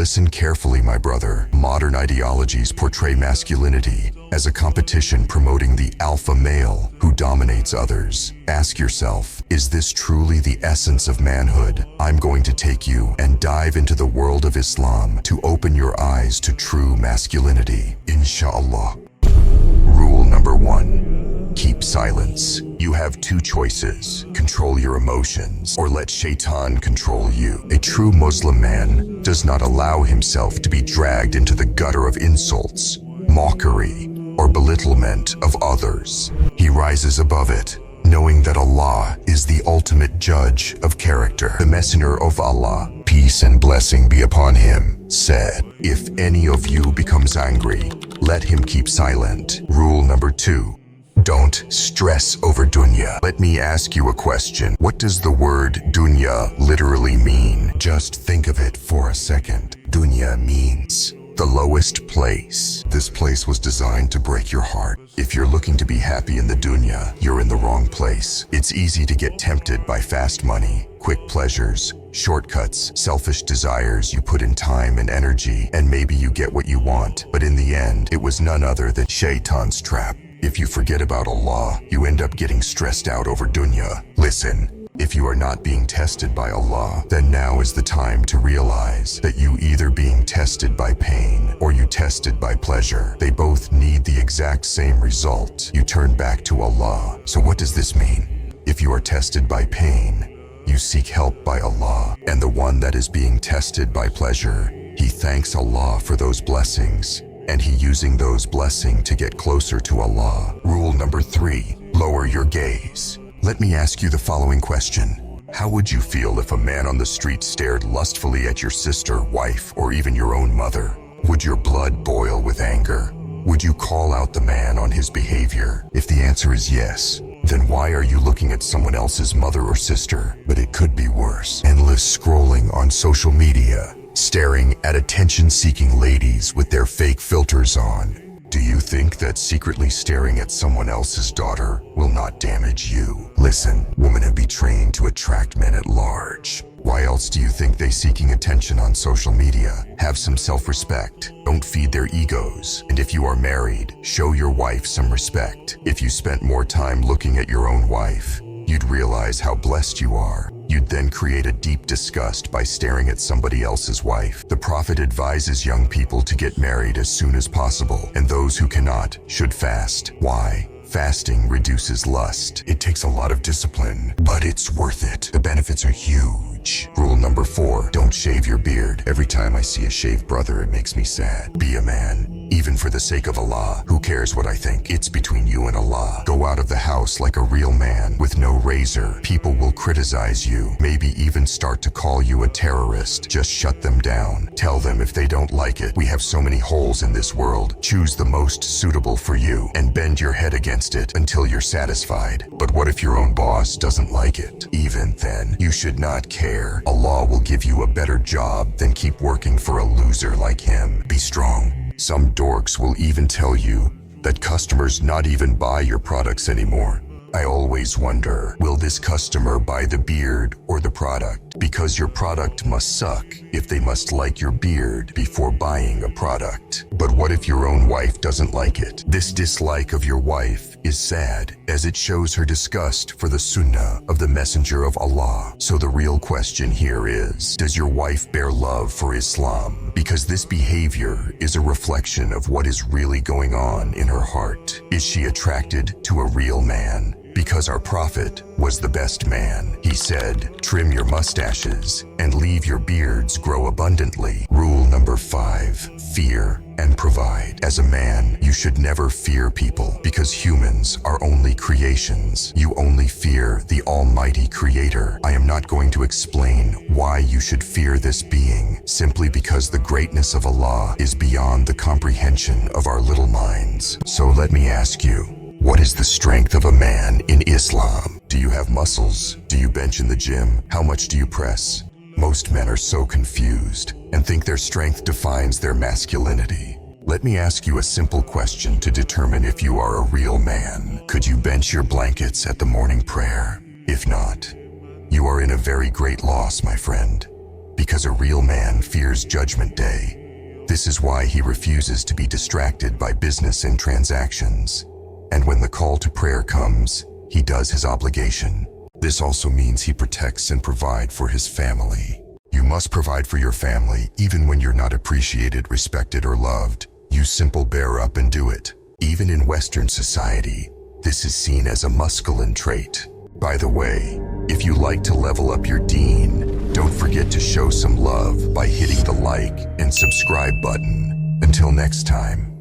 Listen carefully, my brother. Modern ideologies portray masculinity as a competition promoting the alpha male who dominates others. Ask yourself, is this truly the essence of manhood? I'm going to take you and dive into the world of Islam to open your eyes to true masculinity, inshallah. Rule number 1. Keep silence. You have two choices: control your emotions or let shaitan control you. A true Muslim man does not allow himself to be dragged into the gutter of insults, mockery, or belittlement of others. He rises above it, knowing that Allah is the ultimate judge of character. The Messenger of Allah, peace and blessing be upon him, said, "If any of you becomes angry, let him keep silent." Rule number 2. Don't stress over dunya. Let me ask you a question. What does the word dunya literally mean? Just think of it for a second. Dunya means the lowest place. This place was designed to break your heart. If you're looking to be happy in the dunya, you're in the wrong place. It's easy to get tempted by fast money, quick pleasures, shortcuts, selfish desires. You put in time and energy, and maybe you get what you want. But in the end, it was none other than shaitan's trap. If you forget about Allah, you end up getting stressed out over dunya. Listen, if you are not being tested by Allah, then now is the time to realize that you either being tested by pain or you tested by pleasure. They both need the exact same result. You turn back to Allah. So what does this mean? If you are tested by pain, you seek help by Allah. And the one that is being tested by pleasure, he thanks Allah for those blessings, and he using those blessings to get closer to Allah. Rule number 3, lower your gaze. Let me ask you the following question. How would you feel if a man on the street stared lustfully at your sister, wife, or even your own mother? Would your blood boil with anger? Would you call out the man on his behavior? If the answer is yes, then why are you looking at someone else's mother or sister? But it could be worse. Endless scrolling on social media, staring at attention-seeking ladies with their fake filters on. Do you think that secretly staring at someone else's daughter will not damage you? Listen, women have been trained to attract men at large. Why else do you think they seeking attention on social media? Have some self-respect. Don't feed their egos. And if you are married, show your wife some respect. If you spent more time looking at your own wife, you'd realize how blessed you are. You'd then create a deep disgust by staring at somebody else's wife. The Prophet advises young people to get married as soon as possible, and those who cannot should fast. Why? Fasting reduces lust. It takes a lot of discipline, but it's worth it. The benefits are huge. Rule number 4, don't shave your beard. Every time I see a shaved brother, it makes me sad. Be a man, even for the sake of Allah. Who cares what I think? It's between you and Allah. Go out of the house like a real man with no razor. People will criticize you, maybe even start to call you a terrorist. Just shut them down. Tell them if they don't like it. We have so many holes in this world. Choose the most suitable for you and bend your head against it until you're satisfied. But what if your own boss doesn't like it? Even then, you should not care. Allah will give you a better job than keep working for a loser like him. Be strong. Some dorks will even tell you that customers not even buy your products anymore. I always wonder, will this customer buy the beard or the product? Because your product must suck if they must like your beard before buying a product. But what if your own wife doesn't like it? This dislike of your wife is sad, as it shows her disgust for the sunnah of the Messenger of Allah. So the real question here is, does your wife bear love for Islam? Because this behavior is a reflection of what is really going on in her heart. Is she attracted to a real man? Because our Prophet was the best man. He said, trim your mustaches and leave your beards grow abundantly. Rule number 5, fear and provide. As a man, you should never fear people, because humans are only creations. You only fear the Almighty Creator. I am not going to explain why you should fear this being, simply because the greatness of Allah is beyond the comprehension of our little minds. So let me ask you, what is the strength of a man in Islam? Do you have muscles? Do you bench in the gym? How much do you press? Most men are so confused and think their strength defines their masculinity. Let me ask you a simple question to determine if you are a real man. Could you bench your blankets at the morning prayer? If not, you are in a very great loss, my friend. because a real man fears Judgment Day. This is why he refuses to be distracted by business and transactions. And when the call to prayer comes, he does his obligation. This also means he protects and provides for his family. You must provide for your family even when you're not appreciated, respected, or loved. You simple bear up and do it. Even in Western society, this is seen as a masculine trait. By the way, if you like to level up your deen, don't forget to show some love by hitting the like and subscribe button. Until next time.